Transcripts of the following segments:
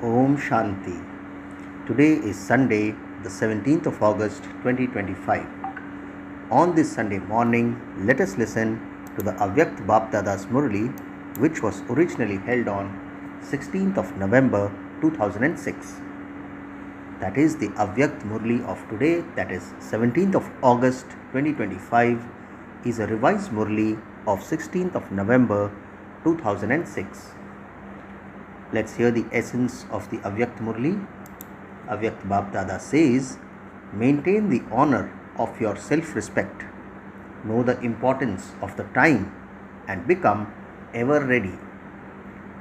Om Shanti. Today is Sunday, the 17th of August 2025. On this Sunday morning, let us listen to the avyakta Bapdada's Murli, which was originally held on 16th of November 2006. That is the avyakta Murli of today, that is 17th of August 2025, is a revised Murli of 16th of November 2006. Let's hear the essence of the avyakta Murli. Avyakta Bapdada says, maintain the honor of your self-respect, know the importance of the time and become ever ready.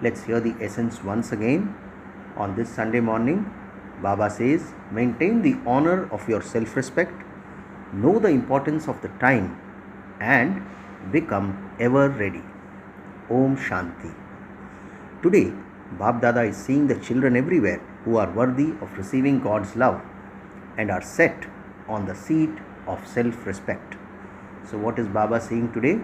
Let's hear the essence once again. On this Sunday morning, Baba says, maintain the honor of your self-respect, know the importance of the time and become ever ready. Om Shanti. Today, Bapdada is seeing the children everywhere who are worthy of receiving God's love and are set on the seat of self-respect. So what is Baba saying today?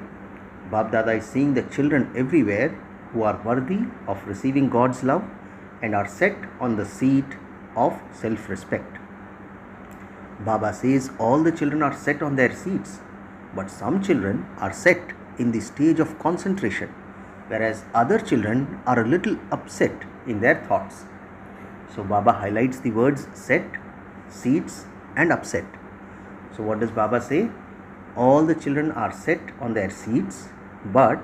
Bapdada is seeing the children everywhere who are worthy of receiving God's love and are set on the seat of self-respect. Baba says all the children are set on their seats, but some children are set in the stage of concentration, whereas other children are a little upset in their thoughts. So Baba highlights the words set, seats and upset. So what does Baba say? All the children are set on their seats, but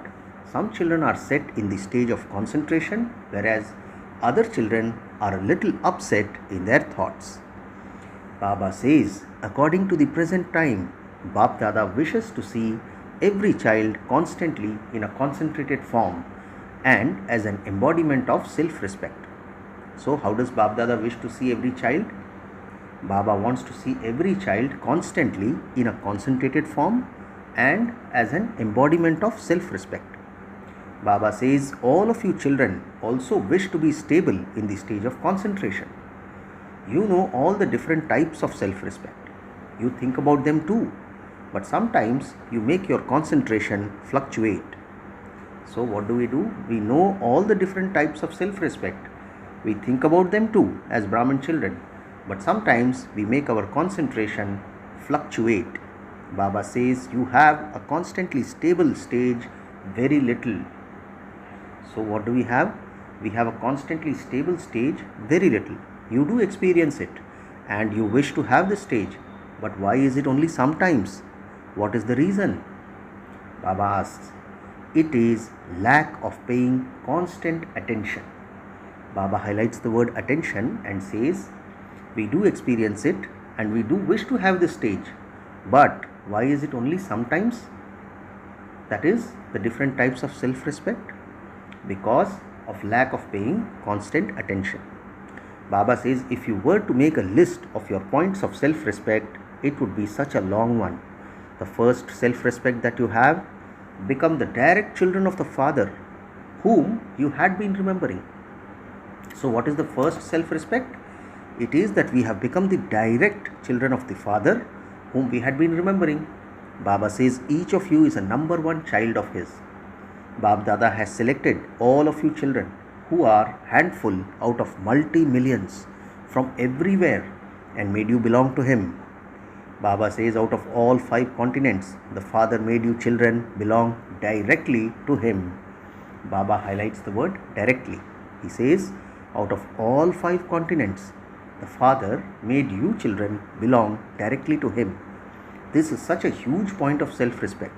some children are set in the stage of concentration, whereas other children are a little upset in their thoughts. Baba says, according to the present time, Bapdada wishes to see every child constantly in a concentrated form and as an embodiment of self-respect. So how does Bapdada wish to see every child? Baba wants to see every child constantly in a concentrated form and as an embodiment of self-respect. Baba says all of you children also wish to be stable in the stage of concentration. You know all the different types of self-respect. You think about them too. But sometimes you make your concentration fluctuate. So what do? We know all the different types of self-respect. We think about them too as Brahmin children. But sometimes we make our concentration fluctuate. Baba says you have a constantly stable stage, very little. So what do we have? We have a constantly stable stage, very little. You do experience it and you wish to have the stage. But why is it only sometimes? What is the reason? Baba asks. It is lack of paying constant attention. Baba highlights the word attention and says, we do experience it and we do wish to have this stage. But why is it only sometimes? That is the different types of self-respect. Because of lack of paying constant attention. Baba says if you were to make a list of your points of self-respect, it would be such a long one. The first self-respect that you have, become the direct children of the Father whom you had been remembering. So what is the first self-respect? It is that we have become the direct children of the Father whom we had been remembering. Baba says each of you is a number one child of his. Bapdada has selected all of you children who are handful out of multi-millions from everywhere and made you belong to him. Baba says out of all 5 continents, the Father made you children belong directly to him. Baba highlights the word directly. He says out of all 5 continents, the Father made you children belong directly to him. This is such a huge point of self-respect.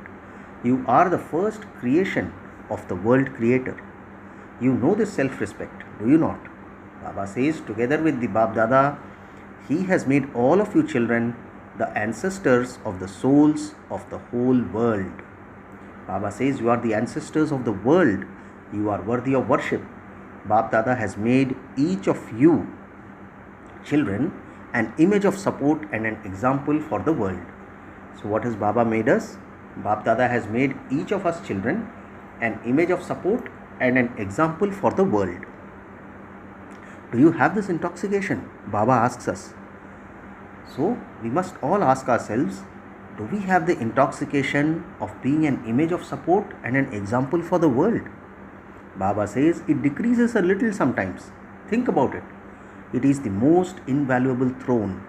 You are the first creation of the world creator. You know this self-respect, do you not? Baba says together with the Bapdada, he has made all of you children the ancestors of the souls of the whole world. Baba says you are the ancestors of the world. You are worthy of worship. Bapdada has made each of you children an image of support and an example for the world. So what has Baba made us? Bapdada has made each of us children an image of support and an example for the world. Do you have this intoxication? Baba asks us. So we must all ask ourselves, do we have the intoxication of being an image of support and an example for the world? Baba says it decreases a little sometimes, Think about it. It is the most invaluable throne.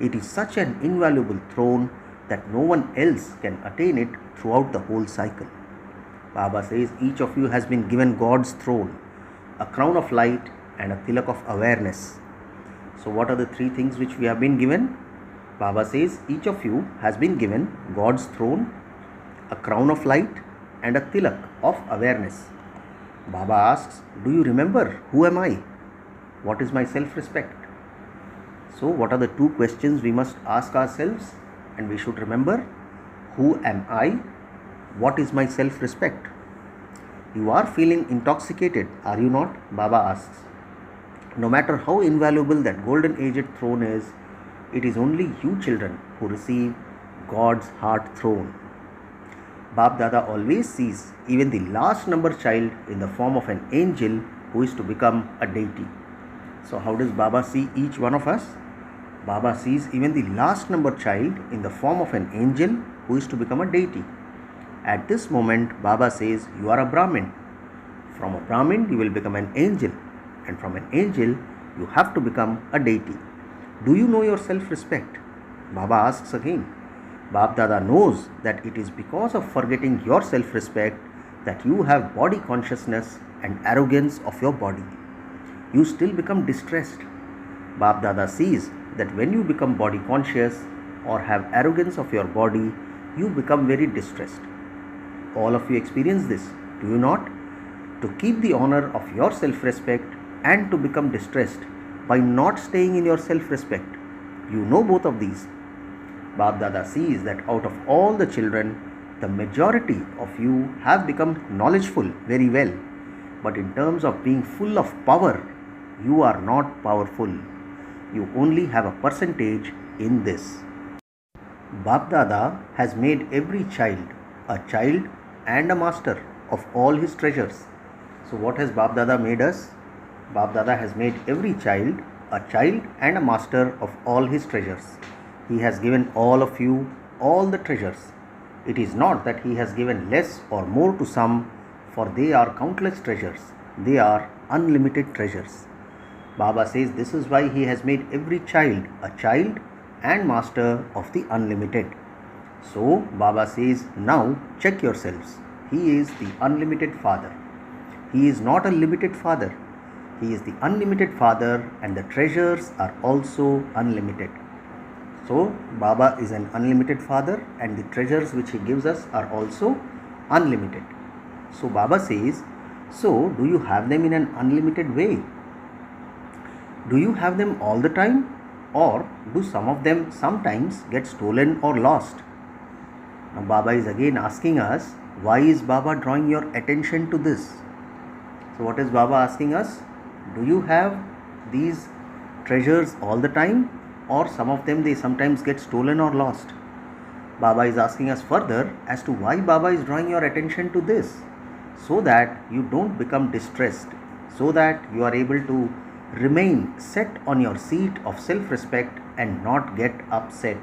It is such an invaluable throne that no one else can attain it throughout the whole cycle. Baba says each of you has been given God's throne, a crown of light and a tilak of awareness. So what are the three things which we have been given? Baba says each of you has been given God's throne, a crown of light and a tilak of awareness. Baba asks, do you remember who am I? What is my self-respect? So what are the two questions we must ask ourselves and we should remember? Who am I? What is my self-respect? You are feeling intoxicated, are you not? Baba asks. No matter how invaluable that golden aged throne is, it is only you children who receive God's heart throne. Bap Dada always sees even the last number child in the form of an angel who is to become a deity. So how does Baba see each one of us? Baba sees even the last number child in the form of an angel who is to become a deity. At this moment, Baba says, you are a Brahmin. From a Brahmin, you will become an angel. And from an angel, you have to become a deity. Do you know your self-respect? Baba asks again. Bap Dada knows that it is because of forgetting your self-respect that you have body consciousness and arrogance of your body. You still become distressed. Bap Dada sees that when you become body conscious or have arrogance of your body, you become very distressed. All of you experience this, do you not? To keep the honor of your self-respect and to become distressed by not staying in your self-respect. You know both of these. Bap Dada sees that out of all the children, the majority of you have become knowledgeful very well. But in terms of being full of power, you are not powerful. You only have a percentage in this. Bap Dada has made every child a child and a master of all his treasures. So what has Bap Dada made us? Bap Dada has made every child a child and a master of all his treasures. He has given all of you all the treasures. It is not that he has given less or more to some, for they are countless treasures. They are unlimited treasures. Baba says this is why he has made every child a child and master of the unlimited. So Baba says, now check yourselves. He is the unlimited Father. He is not a limited Father. He is the unlimited Father, and the treasures are also unlimited. So Baba is an unlimited Father and the treasures which he gives us are also unlimited. So Baba says, so do you have them in an unlimited way? Do you have them all the time, or do some of them sometimes get stolen or lost? Now Baba is again asking us, why is Baba drawing your attention to this? So what is Baba asking us? Do you have these treasures all the time, or some of them they sometimes get stolen or lost? Baba is asking us further as to why Baba is drawing your attention to this, so that you don't become distressed, so that you are able to remain set on your seat of self-respect and not get upset.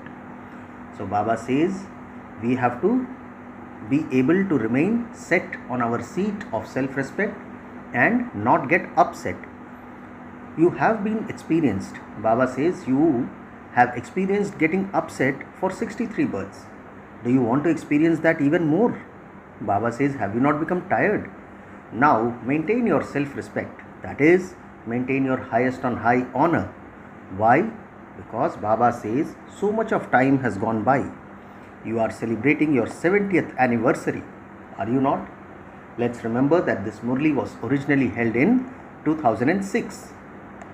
So Baba says we have to be able to remain set on our seat of self-respect and not get upset. You have been experienced. Baba says you have experienced getting upset for 63 births. Do you want to experience that even more? Baba says, have you not become tired? Now maintain your self-respect. That is, maintain your highest on high honor. Why? Because Baba says so much of time has gone by. You are celebrating your 70th anniversary. Are you not? Let's remember that this Murli was originally held in 2006.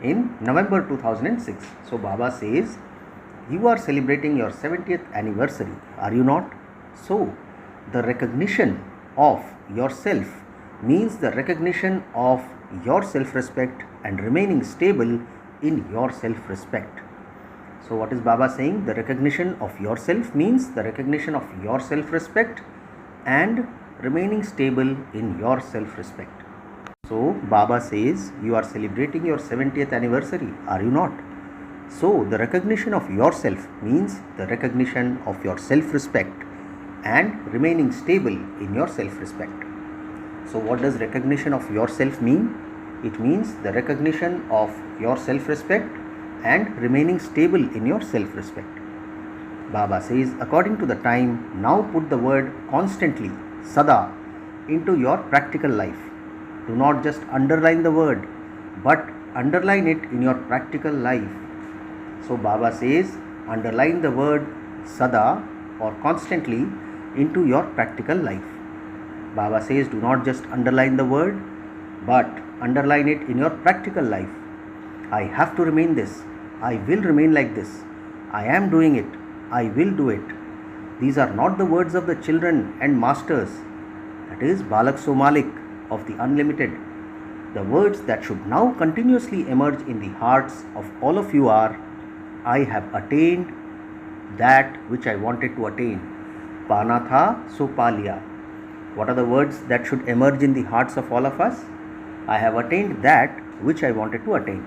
In November 2006. So Baba says, you are celebrating your 70th anniversary, are you not? So the recognition of yourself means the recognition of your self-respect and remaining stable in your self-respect. So what is Baba saying? The recognition of yourself means the recognition of your self-respect and remaining stable in your self-respect. So Baba says you are celebrating your 70th anniversary, are you not? So the recognition of yourself means the recognition of your self-respect and remaining stable in your self-respect. So what does recognition of yourself mean? It means the recognition of your self-respect and remaining stable in your self-respect. Baba says, according to the time, now put the word constantly, sada, into your practical life. Do not just underline the word, but underline it in your practical life. So Baba says, underline the word sada or constantly into your practical life. Baba says, do not just underline the word, but underline it in your practical life. I have to remain this. I will remain like this. I am doing it. I will do it. These are not the words of the children and masters. That is Balak Somalik of the Unlimited. The words that should now continuously emerge in the hearts of all of you are, I have attained that which I wanted to attain. Pana tha so pa liya. What are the words that should emerge in the hearts of all of us? I have attained that which I wanted to attain.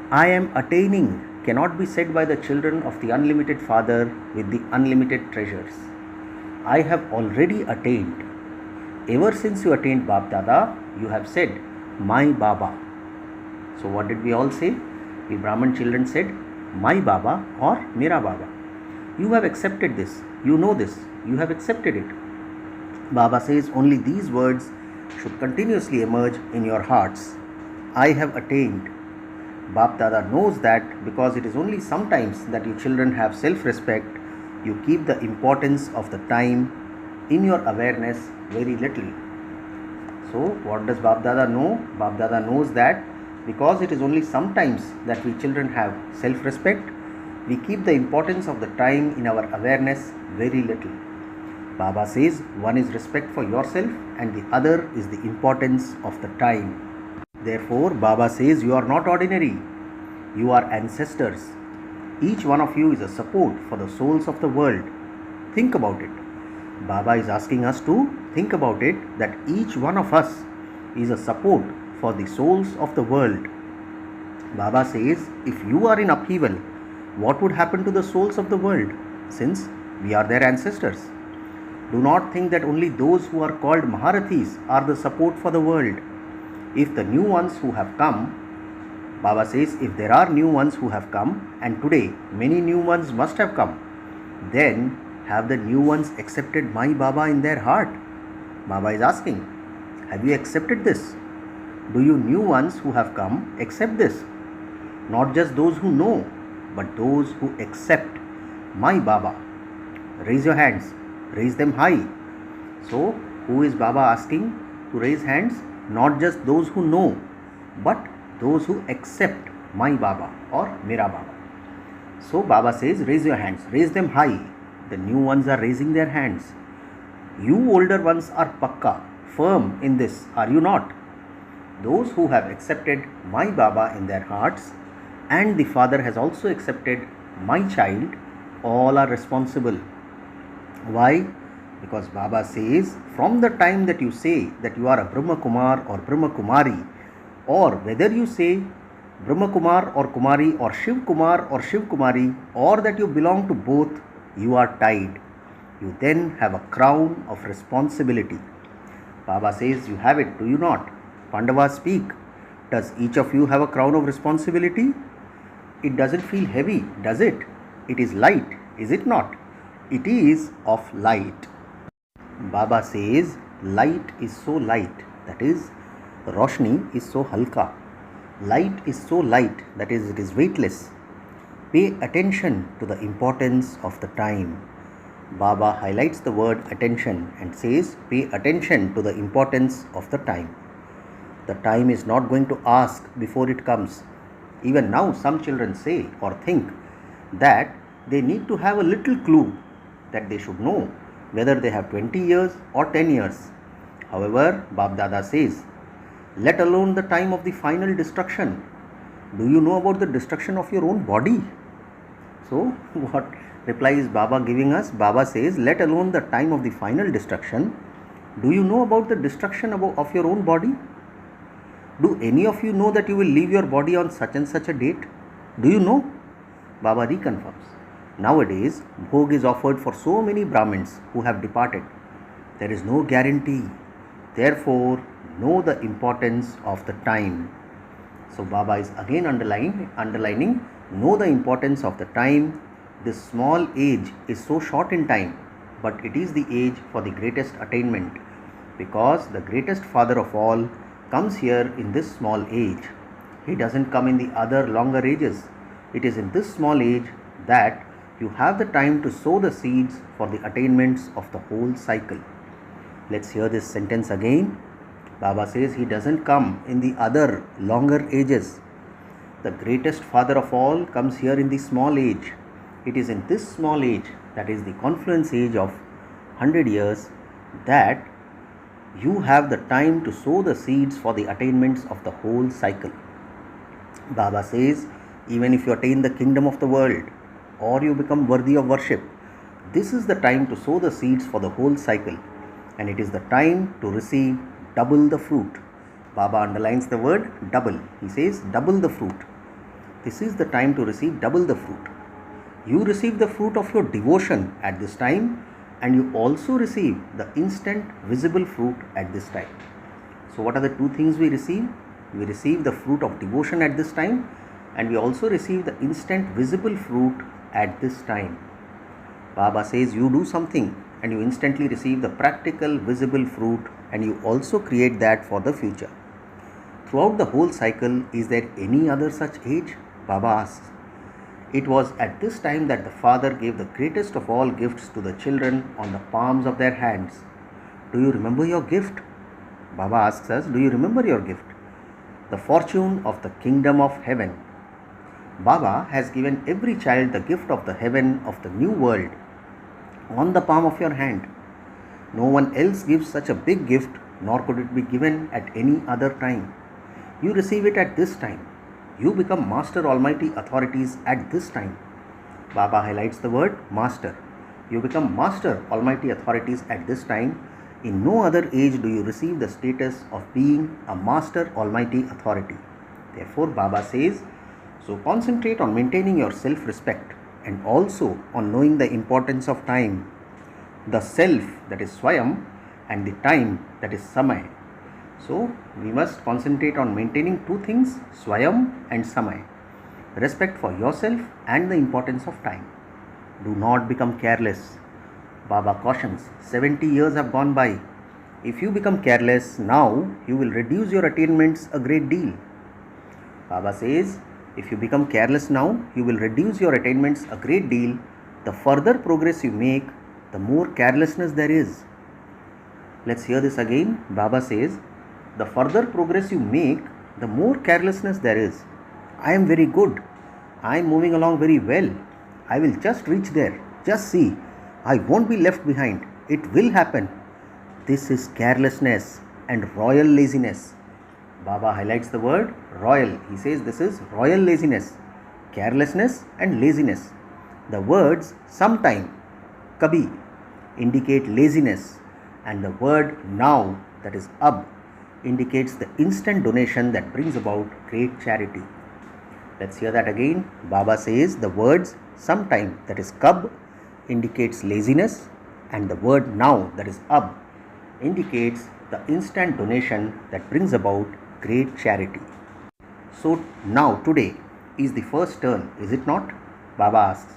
I am attaining cannot be said by the children of the Unlimited Father with the unlimited treasures. I have already attained. Ever since you attained Bap Dada, you have said, my Baba. So what did we all say? We Brahman children said, my Baba or Mera Baba. You have accepted this. You know this. You have accepted it. Baba says only these words should continuously emerge in your hearts. I have attained. Bap Dada knows that because it is only sometimes that you children have self-respect, you keep the importance of the time in your awareness very little. So what does Bap Dada know? Bap Dada knows that because it is only sometimes that we children have self-respect, we keep the importance of the time in our awareness very little. Baba says one is respect for yourself and the other is the importance of the time. Therefore, Baba says you are not ordinary, you are ancestors. Each one of you is a support for the souls of the world. Think about it. Baba is asking us to think about it, that each one of us is a support for the souls of the world. Baba says, if you are in upheaval, what would happen to the souls of the world, since we are their ancestors? Do not think that only those who are called Maharathis are the support for the world. If the new ones who have come, Baba says, if there are new ones who have come, and today many new ones must have come, then have the new ones accepted my Baba in their heart? Baba is asking, have you accepted this? Do you new ones who have come accept this? Not just those who know, but those who accept my Baba. Raise your hands, raise them high. So, who is Baba asking to raise hands? Not just those who know, but those who accept my Baba or Mera Baba. So Baba says, raise your hands, raise them high. The new ones are raising their hands. You older ones are pakka, firm in this, are you not? Those who have accepted my Baba in their hearts, and the Father has also accepted my child, all are responsible. Why? Because Baba says, from the time that you say that you are a Brahma Kumar or Brahma Kumari, or whether you say Brahma Kumar or Kumari or Shiv Kumar or Shiv Kumari, or that you belong to both, you are tied. You then have a crown of responsibility. Baba says, you have it, do you not? Pandavas speak. Does each of you have a crown of responsibility? It doesn't feel heavy, does it? It is light, is it not? It is of light. Baba says, light is so light, that is, Roshni is so halka. Light is so light, that is, it is weightless. Pay attention to the importance of the time. Baba highlights the word attention and says, pay attention to the importance of the time. The time is not going to ask before it comes. Even now, some children say or think that they need to have a little clue that they should know whether they have 20 years or 10 years. However, Bap Dada says, let alone the time of the final destruction. Do you know about the destruction of your own body? So, what reply is Baba giving us? Baba says, let alone the time of the final destruction. Do you know about the destruction of your own body? Do any of you know that you will leave your body on such and such a date? Do you know? Baba reconfirms. Nowadays, bhog is offered for so many Brahmins who have departed. There is no guarantee. Therefore, know the importance of the time. So Baba is again underlining, know the importance of the time. This small age is so short in time, but it is the age for the greatest attainment, because the greatest father of all comes here in this small age. He doesn't come in the other longer ages. It is in this small age that you have the time to sow the seeds for the attainments of the whole cycle. Let's hear this sentence again. Baba says he doesn't come in the other longer ages. The greatest father of all comes here in the small age. It is in this small age, that is the confluence age of 100 years, that you have the time to sow the seeds for the attainments of the whole cycle. Baba says, even if you attain the kingdom of the world or you become worthy of worship, this is the time to sow the seeds for the whole cycle, and it is the time to receive double the fruit. Baba underlines the word double. He says double the fruit. This is the time to receive double the fruit. You receive the fruit of your devotion at this time, and you also receive the instant visible fruit at this time. So what are the two things we receive? We receive the fruit of devotion at this time, and we also receive the instant visible fruit at this time. Baba says you do something and you instantly receive the practical visible fruit, and you also create that for the future. Throughout the whole cycle, is there any other such age? Baba asks. It was at this time that the father gave the greatest of all gifts to the children on the palms of their hands. Do you remember your gift? Baba asks us, do you remember your gift? The fortune of the kingdom of heaven. Baba has given every child the gift of the heaven of the new world on the palm of your hand. No one else gives such a big gift, nor could it be given at any other time. You receive it at this time. You become master almighty authorities at this time. Baba highlights the word master. You become master almighty authorities at this time. In no other age do you receive the status of being a master almighty authority. Therefore, Baba says, so concentrate on maintaining your self-respect and also on knowing the importance of time. The self, that is Swayam, and the time, that is Samay. So we must concentrate on maintaining two things, Swayam and Samay. Respect for yourself and the importance of time. Do not become careless. Baba cautions, 70 years have gone by. If you become careless now, you will reduce your attainments a great deal. Baba says, if you become careless now, you will reduce your attainments a great deal. The further progress you make, the more carelessness there is. Let's hear this again. Baba says, the further progress you make, the more carelessness there is. I am very good. I am moving along very well. I will just reach there. Just see. I won't be left behind. It will happen. This is carelessness and royal laziness. Baba highlights the word royal. He says this is royal laziness, carelessness and laziness. The words sometime, kabhi, indicate laziness, and the word now, that is ab, indicates the instant donation that brings about great charity. Let's hear that again. Baba says the words sometime, that is kab, indicates laziness, and the word now, that is ab, indicates the instant donation that brings about great charity. So now today is the first turn, is it not? Baba asks.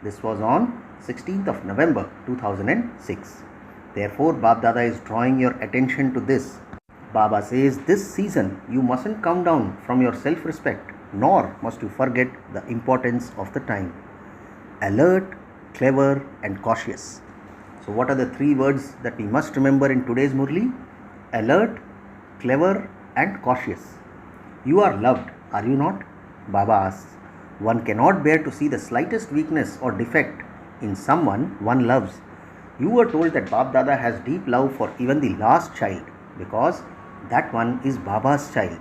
This was on 16th of November 2006. Therefore, Bab Dada is drawing your attention to this. Baba says this season you mustn't come down from your self-respect, nor must you forget the importance of the time. Alert, clever and cautious. So what are the three words that we must remember in today's Murli? Alert, clever and cautious. You are loved, are you not? Baba asks. One cannot bear to see the slightest weakness or defect in someone one loves. You were told that Bab Dada has deep love for even the last child, because that one is Baba's child.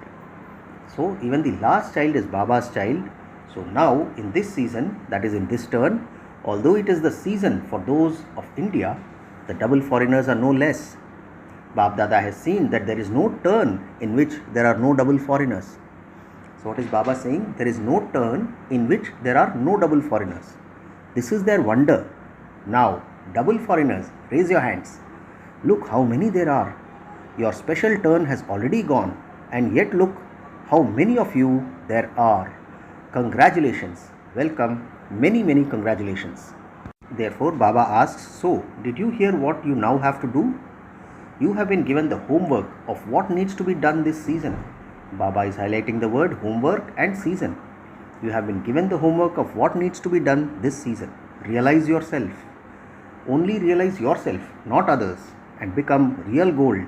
So even the last child is Baba's child. So now in this season, that is in this turn, although it is the season for those of India, the double foreigners are no less. Bab Dada has seen that there is no turn in which there are no double foreigners. So what is Baba saying? There is no turn in which there are no double foreigners. This is their wonder. Now, double foreigners, raise your hands. Look how many there are. Your special turn has already gone, and yet look how many of you there are. Congratulations. Welcome. Many congratulations. Therefore, Baba asks, so, did you hear what you now have to do? You have been given the homework of what needs to be done this season. Baba is highlighting the word homework and season. You have been given the homework of what needs to be done this season. Realize yourself. Only realize yourself, not others, and become real gold.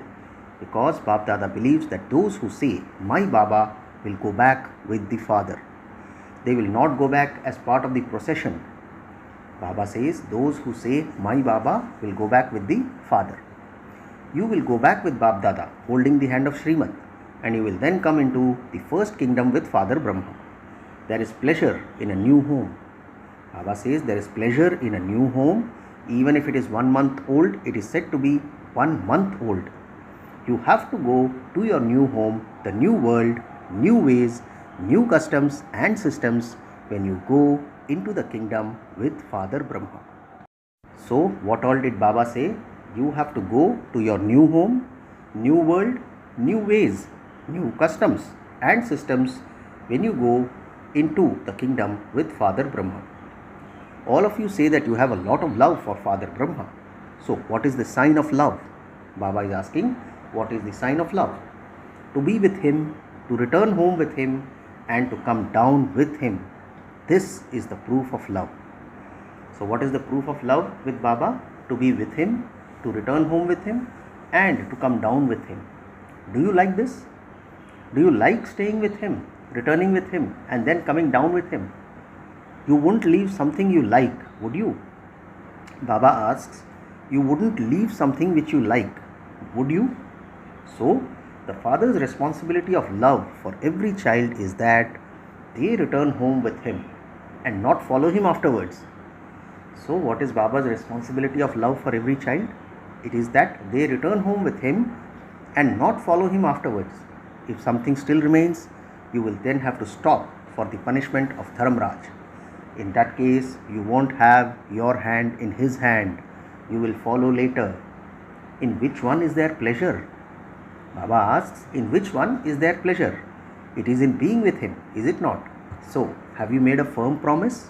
Because Bap Dada believes that those who say, my Baba, will go back with the Father. They will not go back as part of the procession. Baba says, those who say, my Baba, will go back with the Father. You will go back with Bap Dada, holding the hand of Srimad, and you will then come into the first kingdom with Father Brahma. There is pleasure in a new home. Baba says there is pleasure in a new home. Even if it is 1 month old, it is said to be 1 month old. You have to go to your new home, the new world, new ways, new customs and systems when you go into the kingdom with Father Brahma. So, what all did Baba say? You have to go to your new home, new world, new ways, new customs and systems when you go into the kingdom with Father Brahma. All of you say that you have a lot of love for Father Brahma. So, what is the sign of love? Baba is asking, what is the sign of love? To be with him, to return home with him, and to come down with him. This is the proof of love. So, what is the proof of love with Baba? To be with him, to return home with him, and to come down with him. Do you like this? Do you like staying with him, returning with him, and then coming down with him? You wouldn't leave something you like, would you? Baba asks, you wouldn't leave something which you like, would you? So, the father's responsibility of love for every child is that they return home with him and not follow him afterwards. So, what is Baba's responsibility of love for every child? It is that they return home with him and not follow him afterwards. If something still remains, you will then have to stop for the punishment of Dharamraj. In that case, you won't have your hand in his hand. You will follow later. In which one is there pleasure? Baba asks, in which one is there pleasure? It is in being with him, is it not? So, have you made a firm promise?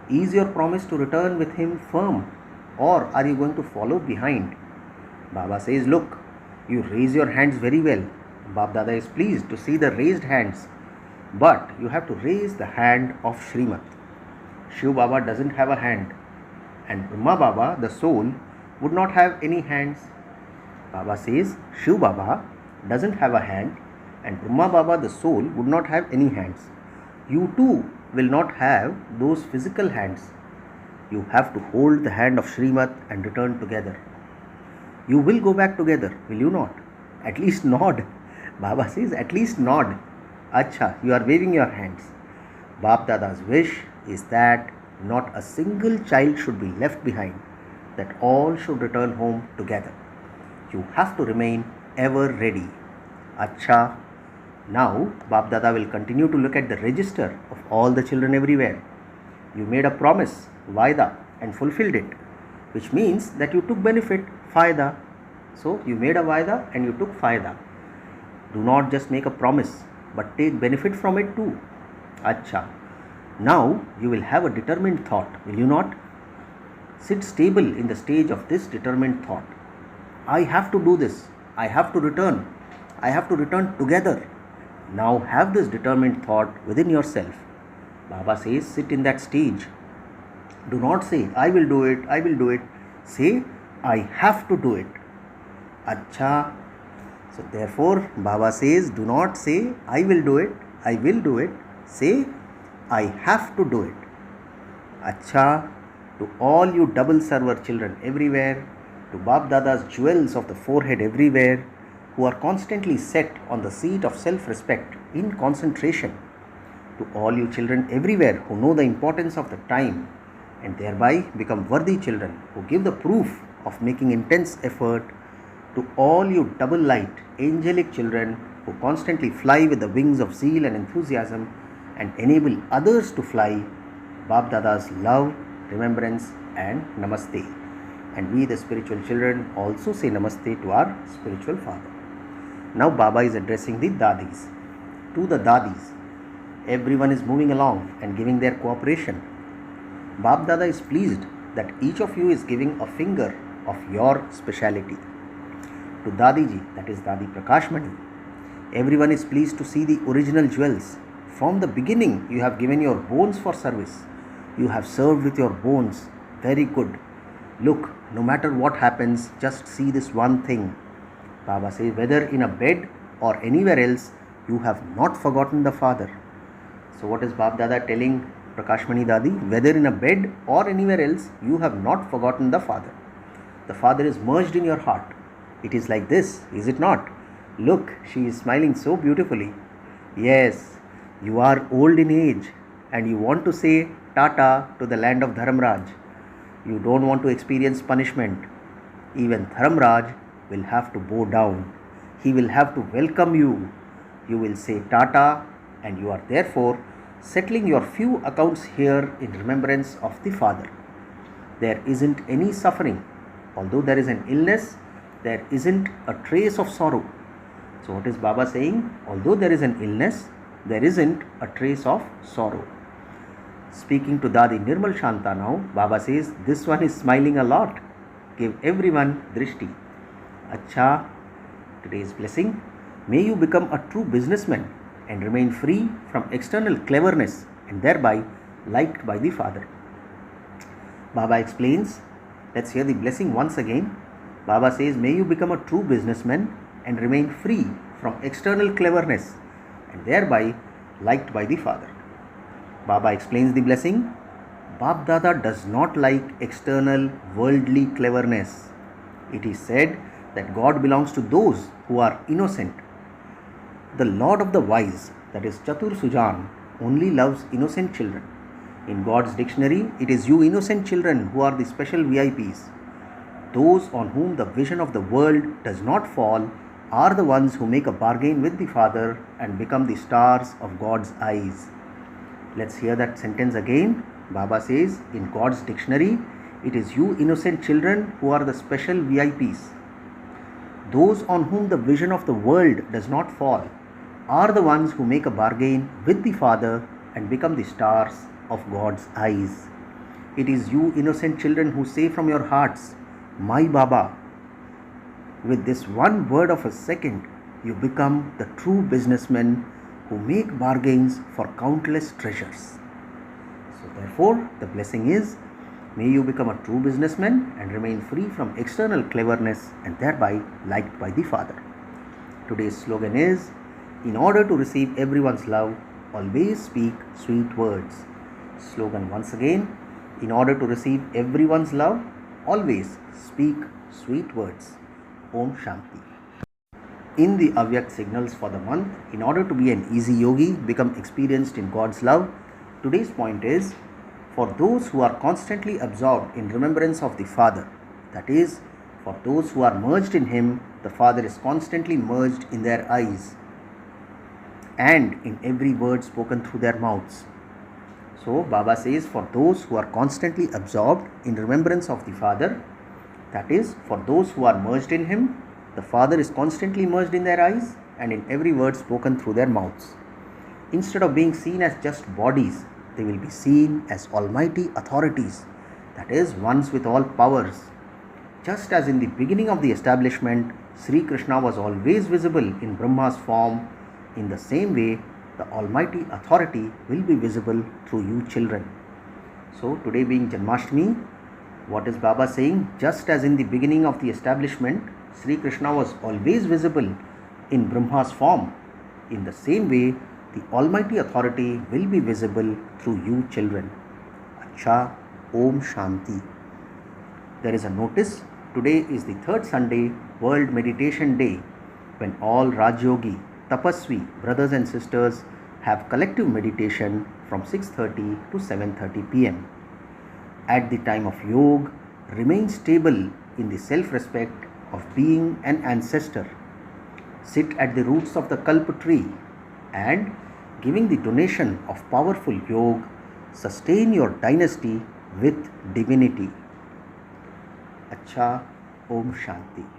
Is your promise to return with him firm, or are you going to follow behind? Baba says, look, you raise your hands very well. Bap Dada is pleased to see the raised hands, but you have to raise the hand of Srimad. Shiv Baba doesn't have a hand, and Brahma Baba, the soul, would not have any hands. Baba says, Shiv Baba doesn't have a hand, and Brahma Baba, the soul, would not have any hands. You too will not have those physical hands. You have to hold the hand of Srimad and return together. You will go back together, will you not? At least nod. Baba says, at least nod. Acha, you are waving your hands. Bap Dada's wish is that not a single child should be left behind, that all should return home together. You have to remain ever ready. Acha. Now, Bap Dada will continue to look at the register of all the children everywhere. You made a promise, Vaida, and fulfilled it, which means that you took benefit, Faida. So, you made a Vaida and you took Faida. Do not just make a promise, but take benefit from it too. Acha. Now, you will have a determined thought, will you not? Sit stable in the stage of this determined thought. I have to do this. I have to return. I have to return together. Now have this determined thought within yourself. Baba says, sit in that stage. Do not say, I will do it, I will do it. Say, I have to do it. Acha. So therefore, Baba says, do not say, I will do it, I will do it. Say, I have to do it. Acha. To all you double server children everywhere, to Bap Dada's jewels of the forehead everywhere, who are constantly set on the seat of self-respect in concentration, to all you children everywhere who know the importance of the time and thereby become worthy children who give the proof of making intense effort, to all you double light angelic children who constantly fly with the wings of zeal and enthusiasm and enable others to fly, Bap Dada's love, remembrance and namaste. And we, the spiritual children, also say namaste to our spiritual father. Now Baba is addressing the dadis. To the dadis, everyone is moving along and giving their cooperation. Bab Dada is pleased that each of you is giving a finger of your speciality. To Dadiji, that is Dadi Prakashmani, everyone is pleased to see the original jewels. From the beginning, you have given your bones for service. You have served with your bones. Very good. Look, no matter what happens, just see this one thing. Baba says, whether in a bed or anywhere else, you have not forgotten the Father. So what is Bab Dada telling Prakashmani Dadi? Whether in a bed or anywhere else, you have not forgotten the Father. The Father is merged in your heart. It is like this, is it not? Look, she is smiling so beautifully. Yes, you are old in age and you want to say Tata to the land of Dharamraj. You don't want to experience punishment. Even Dharamraj will have to bow down. He will have to welcome you. You will say Tata, and you are therefore settling your few accounts here in remembrance of the Father. There isn't any suffering. Although there is an illness, there isn't a trace of sorrow. So what is Baba saying? Although there is an illness, there isn't a trace of sorrow. Speaking to Dadi Nirmal Shanta now, Baba says, this one is smiling a lot. Give everyone drishti. Acha, today's blessing. May you become a true businessman and remain free from external cleverness and thereby liked by the Father. Baba explains. Let's hear the blessing once again. Baba says, may you become a true businessman and remain free from external cleverness and thereby liked by the Father. Baba explains the blessing. Bab Dada does not like external worldly cleverness. It is said that God belongs to those who are innocent. The Lord of the wise, that is Chatur Sujan, only loves innocent children. In God's dictionary, it is you innocent children who are the special VIPs. Those on whom the vision of the world does not fall are the ones who make a bargain with the Father and become the stars of God's eyes. Let's hear that sentence again. Baba says, in God's dictionary, it is you innocent children who are the special VIPs. Those on whom the vision of the world does not fall are the ones who make a bargain with the Father and become the stars of God's eyes. It is you innocent children who say from your hearts, my Baba. With this one word of a second, you become the true businessmen who make bargains for countless treasures. So therefore, the blessing is, may you become a true businessman and remain free from external cleverness and thereby liked by the Father. Today's slogan is, in order to receive everyone's love, always speak sweet words. Slogan once again, in order to receive everyone's love, always speak sweet words. Om Shanti. In the avyakta signals for the month, in order to be an easy yogi, become experienced in God's love, today's point is, for those who are constantly absorbed in remembrance of the Father, that is, for those who are merged in Him, the Father is constantly merged in their eyes and in every word spoken through their mouths. So Baba says, for those who are constantly absorbed in remembrance of the Father, that is, for those who are merged in Him, the Father is constantly merged in their eyes and in every word spoken through their mouths. Instead of being seen as just bodies, they will be seen as almighty authorities, that is, ones with all powers. Just as in the beginning of the establishment, Sri Krishna was always visible in Brahma's form, in the same way, the almighty authority will be visible through you children. So today being Janmashtami, what is Baba saying? Just as in the beginning of the establishment, Sri Krishna was always visible in Brahma's form, in the same way, the almighty authority will be visible through you children. Acha, Om Shanti. There is a notice. Today is the third Sunday, World Meditation Day, when all Rajyogi, Tapasvi brothers and sisters have collective meditation from 6:30 to 7:30 p.m. At the time of yoga, remain stable in the self-respect of being an ancestor. Sit at the roots of the kalpa tree and, giving the donation of powerful yoga, sustain your dynasty with divinity. अच्छा. Om Shanti.